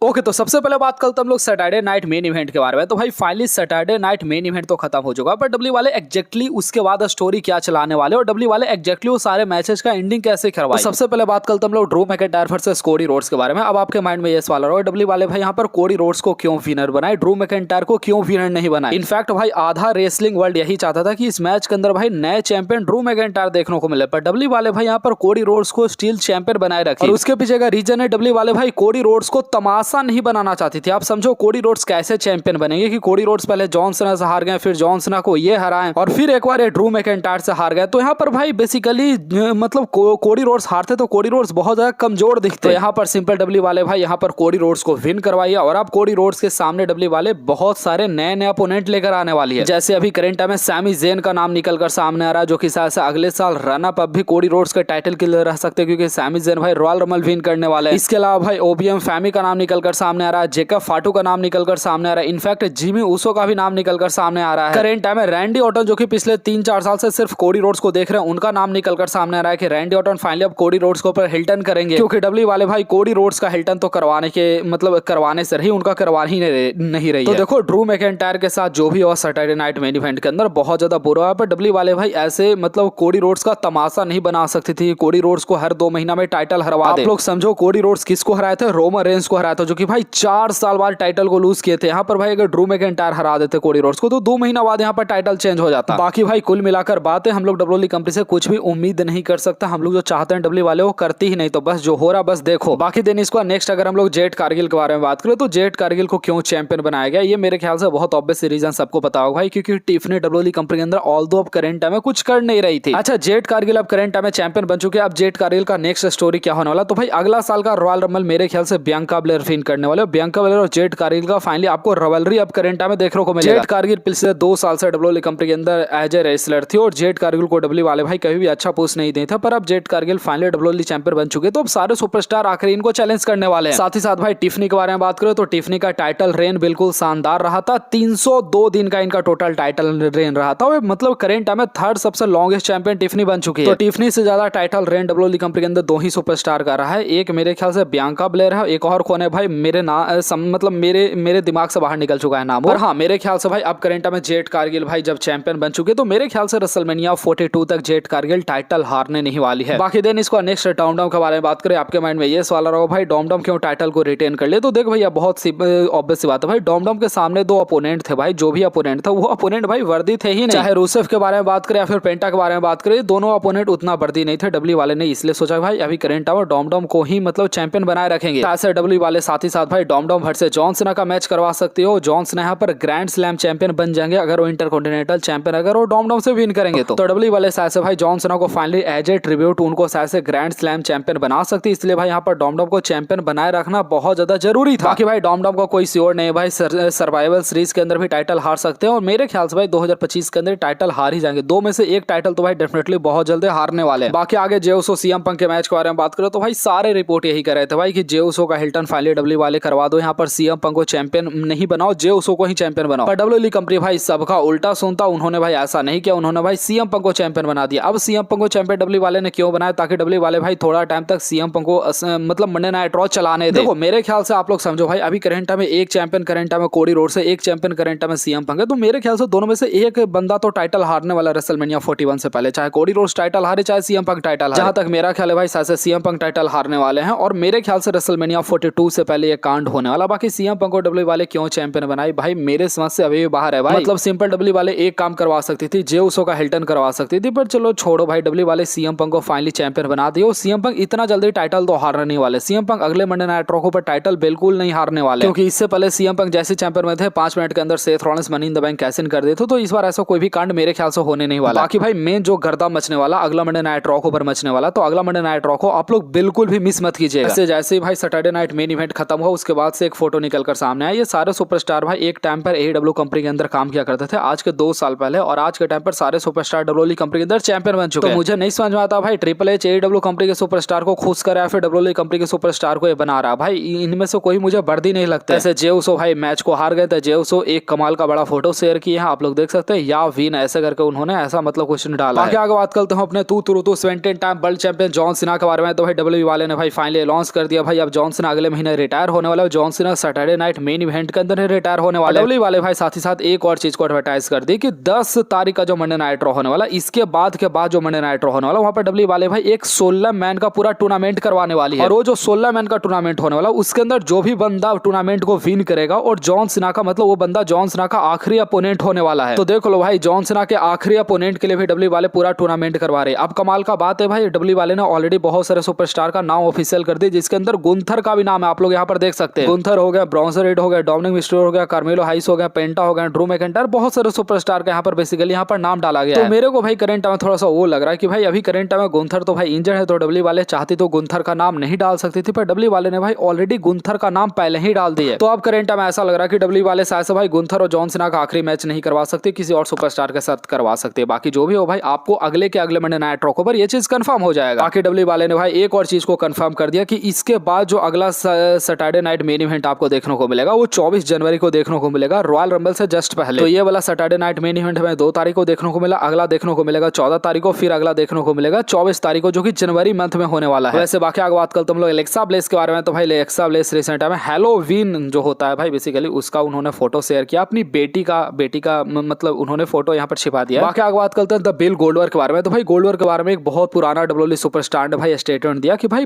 Okay तो सबसे पहले बात करते हम लोग सैटरडे नाइट मेन इवेंट के बारे में। तो भाई finally Saturday night main event तो खत्म हो चुका है, पर डब्ल्यू वाले एग्जैक्टली उसके बाद स्टोरी क्या चलाने वाले और डब्ल्यू वाले एग्जैक्टली वो सारे मैचेस का एंडिंग कैसे करवाए। तो सबसे पहले बात करते हम लोग Drew McIntyre versus Cody Rhodes के बारे में। अब आपके माइंड में ये सवाल रहा है डब्ल्यू वाले भाई यहाँ पर कोडी रोड्स को क्यों विनर बनाए, ड्रू मैकिंटायर को क्यों विनर नहीं बनाए। इनफैक्ट भाई आधा रेसलिंग वर्ल्ड यही चाहता था कि इस मैच के अंदर भाई नए चैंपियन ड्रू मैकिंटायर देखने को मिले, पर डब्ल्यू वाले भाई यहाँ पर कोडी रोड्स को स्टील चैंपियन बनाए रखे। और उसके पीछे का रीजन है डब्ल्यू वाले भाई कोडी रोड्स को तमाशा नहीं बनाना चाहती थी। आप समझो कोडी रोड्स कैसे चैंपियन बनेंगे कि कोडी रोड्स पहले जॉन सीना से हार गए, फिर जॉन सीना को ये हराएं और फिर एक बार ये ड्रू मैकिंटायर से हार गए। तो यहाँ पर भाई बेसिकली मतलब कोडी रोड्स हारते तो कोडी रोड्स बहुत ज्यादा कमजोर दिखते। तो यहाँ पर सिंपल डब्ल्यू वाले भाई यहाँ पर कोडी रोड्स को विन करवाइए और अब कोडी रोड्स के सामने डब्ल्यू वाले बहुत सारे नए नए अपोनेंट लेकर आने वाली है। जैसे अभी करंट टाइम में सैमी ज़ेन का नाम निकलकर सामने आ रहा है, जो कि शायद से अगले साल रन अप भी कोडी रोड्स के टाइटल के लिए रह सकते हैं, क्योंकि सैमी ज़ेन भाई रॉयल रमल विन करने वाले हैं। इसके अलावा भाई ओबीएम फैमी का नाम निकलकर सामने आ रहा है, जेकब फाटू का नाम निकलकर सामने आ रहा है, इनफैक्ट जिमी ऊसो का भी नाम निकलकर सामने आ रहा है। करंट टाइम में रैंडी ऑर्टन जो कि पिछले 3-4 साल से सिर्फ कोडी रोड्स को देख रहे हैं, उनका नाम निकलकर सामने आ रहा है कि रैंडी ऑर्टन फाइनली अब कोडी रोड्स के ऊपर हिल्टन करेंगे, क्योंकि डब्ल्यू वाले भाई कोडी रोड्स का हिल्टन तो करवाने के मतलब करवाने से रही, उनका करवा ही नहीं रही। तो देखो ड्रू मैकिंटायर के साथ जो भी हुआ सैटरडे नाइट मेन इवेंट के अंदर बहुत ज्यादा बुरा हुआ, पर डब्ल्यू वाले भाई ऐसे मतलब कोडी रोड्स का तमाशा नहीं बना सकती थी। कोडी रोड्स को हर 2 महीना में टाइटल हरवा दे। आप लोग समझो कोडी रोड्स किसको हराए थे, रोमन रेंस को हराया था, जो कि भाई 4 साल बाद टाइटल को लूज किए थे। यहाँ पर भाई अगर ड्रू मैकिंटायर हरा देते कोडी रोड्स को तो 2 महीना बाद यहाँ पर टाइटल चेंज हो जाता। बाकी भाई कुल मिलाकर बात है, हम लोग डब्ल्यूडब्ल्यूई कंपनी से कुछ भी उम्मीद नहीं कर सकता। हम लोग जो चाहते हैं डब्ल्यू वाले वो करती ही नहीं, तो बस जो हो रहा बस देखो। बाकी दिन इसको नेक्स्ट अगर हम लोग जेट कारगिल के बारे में बात करें तो जेट कारगिल को क्यों चैंपियन बनाया गया, ये मेरे ख्याल से बहुत ऑब्वियस रीजन सबको पता होगा भाई, क्योंकि टिफनी डब्ल्यूडब्ल्यूई कंपनी के अंदर ऑल दो अब करंट टाइम में कुछ कर नहीं रही थी। अच्छा जेट कारगिल अब करंट टाइम में चैंपियन बन चुके हैं। अब जेट कारगिल का नेक्स्ट स्टोरी क्या होने वाला, तो भाई अगला साल का रॉयल रमल मेरे ख्याल से बियांका ब्लेयर विन करने वाले। बियांका ब्लेयर और जेट कारगिल का फाइनली आपको रवलरी अब करंट टाइम में देखने को मिलेगा। जेट कारगिल पिछले 2 साल से डब्ल्यूडब्ल्यूई कंपनी के अंदर एज ए रेसलर थी और जेट कारगिल को डब्ल्यू वाले भाई कभी भी अच्छा पोस्ट नहीं दिया था, पर अब jet Kargil finally WWE champion बन चुके, तो अब सारे सुपरस्टार आखिर इनको चैलेंज करने वाले हैं। साथ ही साथ भाई टिफनी के बारे में बात करें तो टिफनी का टाइटल रेन बिल्कुल शानदार रहा था। 302 दिन का इनका टोटल टाइटल रेन रहा था, मतलब करंट टाइम में 3rd सबसे लॉन्गेस्ट चैंपियन टिफनी बन चुकी है। तो टिफनी से ज्यादा टाइटल रेन डब्ल्यूडब्ल्यूई कंपनी के अंदर 2 ही सुपरस्टार का रहा है, एक मेरे ख्याल से बियांका ब्लेयर है, एक और कौन है भाई मेरे मतलब मेरे दिमाग से बाहर निकल चुका है नाम। और हाँ मेरे ख्याल से भाई अब करंट टाइम में जेट कारगिल भाई जब चैंपियन बन चुके तो मेरे ख्याल से रेसलमेनिया 42 तक जेट कारगिल टाइटल हारने नहीं वाली है। बाकी दिन इसको नेक्स्ट डॉमडम के बारे में बात करें, आपके माइंड में ये सवाल रहा भाई डॉमडम क्यों टाइटल को रिटेन कर ले, तो देख भैया बहुत सी ऑब्वियस सी बात है भाई, डॉमडम के सामने 2 अपोनेंट थे भाई, जो भी अपोनेंट था वो अपोनेंट भाई वर्दी थे ही नहीं। चाहे रूसेफ के बारे में बात करें या फिर पेंटा के बारे में बात करें, दोनों अपोनेंट उतना वर्दी नहीं थे। डब्ल्यू वाले ने इसलिए सोचा भाई अभी करंट टाइम डॉमडम को ही मतलब चैंपियन बनाए रखेंगे। ऐसे डब्ल्यू वाले साथ ही साथ भाई डॉमडम वर्सेस जॉन सीना का मैच करवा सकते हो। जॉन सीना यहाँ पर ग्रैंड स्लैम चैंपियन बन जाएंगे अगर वो इंटरकॉन्टिनेंटल चैंपियन अगर वो डॉमडम से विन करेंगे तो डब्ल्यू वाले शायद से भाई जॉन सीना को फाइनली एज ए ट्रिब्यूट उनको शायद से ग्रैंड स्लैम चैंपियन बना सकती है, इसलिए भाई यहाँ पर डॉमडम को चैंपियन बनाए रखना बहुत ज्यादा जरूरी था। बाकी भाई डॉमडम का कोई श्योर नहीं भाई, सर्वाइवल सीरीज के अंदर भी टाइटल हार सकते हैं और मेरे ख्याल से भाई 2025 के अंदर टाइटल हार ही जाएंगे। 2 में से 1 टाइटल तो भाई डेफिनेटली बहुत जल्दी हारने वाले हैं। बाकी आगे जे उसो सीएम पंक के मैच के बारे में बात करो तो भाई सारे रिपोर्ट यही कर रहे थे भाई कि जे उसो का हिल्टन फाइनली डब्ल्यू वाले करवा दो, यहाँ पर सीएम पंक को चैंपियन नहीं बनाओ, जे उसो को ही चैंपियन बनाओ। पर डब्ल्यूडब्ल्यूई कंपनी भाई सबका उल्टा सुनता, उन्होंने भाई ऐसा नहीं किया, उन्होंने भाई सीएम पंक को चैंपियन बना दिया। अब सीएम पंक को चैंपियन डब्ल्यू वाले ने क्यों बनाया, ताकि डब्ल्यू वाले भाई थोड़ा टाइम तक सीएम पंक को मतलब मंडे नाइट रॉ चलाने दे। देखो मेरे ख्याल से आप लोग समझो भाई अभी करंट टाइम में एक चैंपियन करंट टाइम में कोडी रोड्स है, एक चैंपियन करंट टाइम में सीएम पंक है, तो मेरे ख्याल से दोनों में से एक बंदा तो टाइटल हारने वाला रेसलमेनिया 41 से पहले, चाहे कोडी रोड्स टाइटल हारे चाहे सीएम पंक टाइटल हारे। जहां तक मेरा ख्याल है भाई शायद सीएम पंक टाइटल हारने वाले हैं और मेरे ख्याल से रेसलमेनिया 42 से पहले ये कांड होने वाला। बाकी सीएम पंक को डब्ल्यू वाले क्यों चैंपियन बनाई भाई मेरे समझ से अभी भी बाहर है भाई। मतलब सिंपल डब्ल्यू वाले एक काम करवा सकती थी, जे उसो का हिल्टन करवा सकती थी, पर चलो छोड़ो भाई, डब्ल्यू वाले सीएम पंक को फाइनली चैंपियन बना दिया। सीएम पंक इतना जल्दी टाइटल तो हारने नहीं वाले, सीएम पंक अगले मंडे नाइट रॉ पर टाइटल बिल्कुल नहीं हारने वाले, क्योंकि इससे पहले सीएम पंक जैसे चैंपियन में थे 5 मिनट के अंदर Seth Rollins money in the bank cash in कर देते, तो इस बार ऐसा कोई भी कांड मेरे ख्याल से होने नहीं वाला। बाकी भाई मेन जो गर्दा मचने वाला अगला मंडे नाइट रॉ पर मचने वाला, तो अगला मंडे नाइट रॉ को आप लोग बिल्कुल भी मिस मत कीजिएगा। जैसे ही भाई सैटरडे नाइट मेन इवेंट खत्म हुआ उसके बाद से एक फोटो निकलकर सामने आया, ये सारे सुपरस्टार भाई एक टाइम पर एडब्ल्यू कंपनी के अंदर काम किया करते थे आज के 2 साल पहले, और आज के टाइम पर सारे सुपरस्टार डब्ल्यूडब्ल्यूई कंपनी के अंदर चैंपियन बन चुके हैं। तो मुझे नहीं समझ में आता भाई ट्रिपल एच एडब्ल्यू कंपनी के सुपरस्टार को खुश कर रहा है फिर डब्ल्यूडब्ल्यूई कंपनी के सुपरस्टार को ये बना रहा भाई, इनमें से कोई मुझे वर्दी नहीं लगता। ऐसे जे उसो भाई मैच को हार गए थे, जे उसो एक कमाल का बड़ा फोटो शेयर किया है, आप लोग देख सकते हैं, या विन ऐसे करके उन्होंने ऐसा मतलब क्वेश्चन डाला। बाकी आगे बात करते हैं अपने तू 17 time world champion John Cena के बारे में। तो भाई डब्ल्यूडब्ल्यूई वाले ने भाई फाइनली लॉन्च कर दिया भाई, अब जॉन सीना अगले महीने रिटायर होने वाला है। John Cena Saturday night main event के अंदर रिटायर होने वाले डब्ल्यूडब्ल्यूई वाले भाई साथ ही साथ एक और चीज को एडवर्टाइज कर दी कि 10 तारीख का जो मंडे नाइट रॉ होने वाला, इसके बाद जो मंडे नाइट रॉ होने वाला, वहां पर डब्ल्यूडब्ल्यूई वाले भाई एक 16 मैन का पूरा टूर्नामेंट करवाने वाली है। और वो जो 16 मैन का टूर्नामेंट होने वाला, उसके अंदर जो भी बंदा टूर्नामेंट को विन करेगा और जॉन सीना का मतलब वो बंदा जॉन सीना का आखिरी अपोनेंट होने वाला है। तो देख लो भाई, जॉन सीना के आखिरी अपोनेंट के लिए भी डब्ल्यूडब्ल्यूई वाले पूरा टूर्नामेंट करवा रहे हैं। अब कमाल का बात है भाई, डब्ल्यूडब्ल्यूई वाले ने ऑलरेडी बहुत सारे सुपरस्टार का नाम ऑफिशियल कर दिया, जिसके अंदर गुंथर का भी नाम है। आप लोग यहाँ पर देख सकते हैं, गुंथर हो गया, ब्रॉन्जन रीड हो गया, डोमिनिक मिस्टेरियो हो गया, कार्मेलो हाइस हो गया, पेंटा हो गया, ड्रू मैकिंटायर, बहुत सारे सुपरस्टार का यहाँ पर बेसिकली यहाँ पर नाम डाला गया। तो मेरे को भाई करंट में थोड़ा सा वो लग रहा है कि भाई अभी करंट में गुंथर तो भाई इंजर्ड है, तो डब्ल्यूडब्ल्यूई वाले चाहती तो गुंथर का नाम नहीं डाल सकती थी, पर डब्ल्यूडब्ल्यूई वाले ने भाई ऑलरेडी गुंथर का नाम पहले ही डाल दिया। तो अब करंट में ऐसा लग रहा है कि डब्ल्यूडब्ल्यूई वाले शायद से भाई गुंथर और जॉन सीना का आखिरी मैच नहीं करवा सकते, किसी और सुपरस्टार के साथ करवा सकते हैं। बाकी जो भी हो भाई, आपको अगले के अगले मंडे नाइट रॉ पर ये चीज कंफर्म हो जाएगा। बाकी डब्ल्यूडब्ल्यूई वाले ने भाई एक और चीज को कंफर्म कर दिया कि इसके बाद जो अगला सैटरडे नाइट मेन इवेंट आपको देखने को मिलेगा, वो 24 जनवरी को देखने को मिलेगा, रॉयल रंबल से जस्ट पहले। तो ये वाला सैटरडे नाइट मेन इवेंट हमें 2 तारीख को देखने को मिला, अगला देखने को मिलेगा 14 तारीख को, फिर अगला देखने को मिलेगा 24 तारीख को, जो कि जनवरी मंथ में होने वाला है। वैसे बाकी बात करते हम लोग एलेक्सा ब्लेस के बारे में। तो भाई एलेक्सा ब्लेस रिसेंट में हैलोवीन जो होता है भाई, बेसिकली उसका उन्होंने फोटो शेयर किया, अपनी बेटी का मतलब उन्होंने फोटो यहाँ पर छिपा दिया। बाकी बात करते हैं द बिल गोल्डबर्ग के बारे में। तो भाई गोल्डबर्ग के बारे में एक बहुत पुराना डब्ल्यूडब्ल्यूई सुपरस्टार ने भाई स्टेटमेंट दिया कि भाई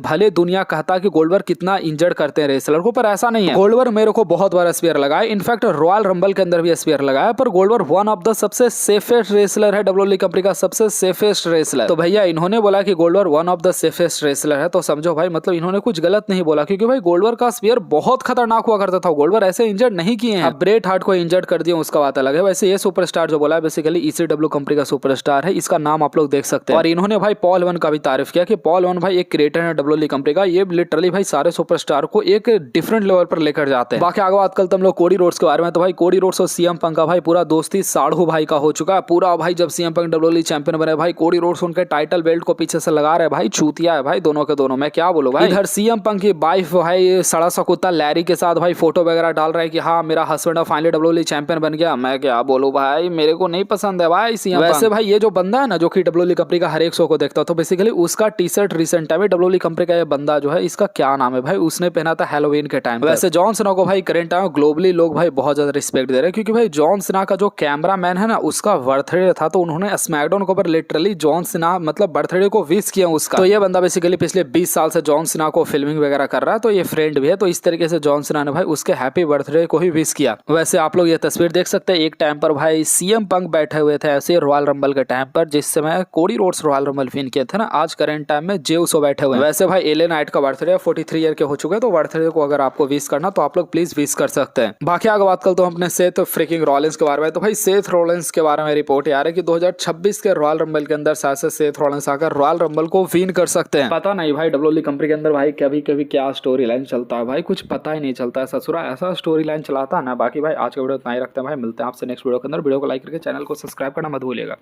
भले दुनिया कहता कि गोल्डबर्ग कितना इंजर्ड करते हैं रेसलर को, पर ऐसा नहीं है। गोल्डबर्ग मेरे को बहुत बार स्पीयर लगाया, इनफैक्ट रॉयल रंबल के अंदर भी स्पीयर लगाया, पर गोल्डबर्ग वन ऑफ द सबसे सेफेस्ट रेसलर है, डब्ल्यूडब्ल्यूई कंपनी का सबसे सेफेस्ट रेसलर। तो भैया इन्होंने बोला कि Goldberg one of the safest wrestler है, तो समझो भाई मतलब इन्होंने कुछ गलत नहीं बोला, क्योंकि भाई गोल्डबर्ग का स्पीयर बहुत खतरनाक हुआ करता था। गोल्डबर्ग ऐसे इंजर्ड नहीं किए हैं, अब ब्रेट हार्ट को इंजर्ड कर दिया उसका बात अलग है। वैसे ये सुपरस्टार जो बोला है बेसिकली ईसीडब्ल्यू कंपनी का सुपरस्टार है, इसका नाम आप लोग देख सकते हैं। और इन्होंने भाई पॉल वन का भी तारीफ किया कि पॉल वन भाई एक क्रिएटर है डब्ल्यूडब्ल्यूई कंपनी का, ये लिटरली भाई सारे सुपरस्टार को एक डिफरेंट लेवल पर लेकर जाते हैं। बाकी आगे बात करते हम लोग कोडी रोड्स के बारे में। तो भाई कोडी रोड्स और सीएम पंक का भाई पूरा दोस्ती साढ़ू भाई का हो चुका है पूरा। भाई जब सीएम पंक डब्ल्यूडब्ल्यूई चैंपियन बने भाई, कोडी रोड्स उनके टाइटल बेल्ट को पीछे से लगा रहे भाई, चूतिया है भाई दोनों के दोनों। मैं क्या बोलूं भाई, इधर सीएम पंक की वाइफ भाई सड़ा सा कुत्ता लैरी के साथ भाई फोटो वगैरह डाल रहा है कि हाँ मेरा हस्बैंड फाइनली डब्ल्यूडब्ल्यूई चैंपियन बन गया। मैं क्या बोलूं भाई, मेरे को नहीं पसंद है भाई सीएम पंक। वैसे भाई ये जो बंदा है ना, जो कि डब्ल्यूडब्ल्यूई कंपनी का हर एक शो को देखता, तो बेसिकली उसका टी शर्ट रिसेंट टाइम में डब्ल्यूडब्ल्यूई कंपनी का ये बंदा जो है, इसका क्या नाम है भाई, उसने पहना था हैलोवीन के टाइम। वैसे जॉन सीना को भाई करंट टाइम ग्लोबली लोग भाई बहुत ज्यादा रिस्पेक्ट दे रहे हैं, क्योंकि भाई जॉन सीना का जो कैमरा मैन है ना, उसका बर्थडे था, तो उन्होंने स्मैकडाउन के ऊपर लिटरली जॉन सीना मतलब बर्थडे को विश किया उसका। तो ये बंदा बेसिकली पिछले 20 साल से जॉन सीना को फिल्मिंग वगैरह कर रहा है, तो ये फ्रेंड भी है। तो इस तरीके से जॉन सीना ने भाई उसके हैप्पी बर्थडे को ही विश किया। वैसे आप लोग ये तस्वीर देख सकते हैं, एक टाइम पर भाई सीएम पंक बैठे हुए थे ऐसे रॉयल रंबल के टाइम पर, जिस समय Cody Rhodes royal rumble win किए थे ना, आज करंट टाइम में जे उसो बैठे हुए हैं। वैसे भाई एले नाइट का बर्थडे 43 ईयर के हो चुके हैं, तो बर्थडे को अगर आपको विश करना तो आप लोग प्लीज विश कर सकते हैं। बाकी आगे बात करते हैं अपने सेथ फ्रीकिंग रॉलिंस के बारे में। तो भाई सेथ रॉलिंस के बारे में रिपोर्ट आ रही है कि 2026 के रॉयल रंबल के अंदर शायद से सेथ रॉलिंस आकर रॉयल रंबल को विन कर सकते हैं। पता नहीं भाई डब्ल्यूडब्ल्यूई कंपनी के अंदर भाई कभी कभी क्या स्टोरी लाइन चलता है भाई, कुछ पता ही नहीं चलता है। ससुरा ऐसा स्टोरी लाइन चलाता है ना। बाकी भाई आज का वीडियो इतना ही रखते हैं भाई, मिलते हैं आपसे नेक्स्ट वीडियो के अंदर। वीडियो को लाइक करके चैनल को सब्सक्राइब करना मत भूलिएगा।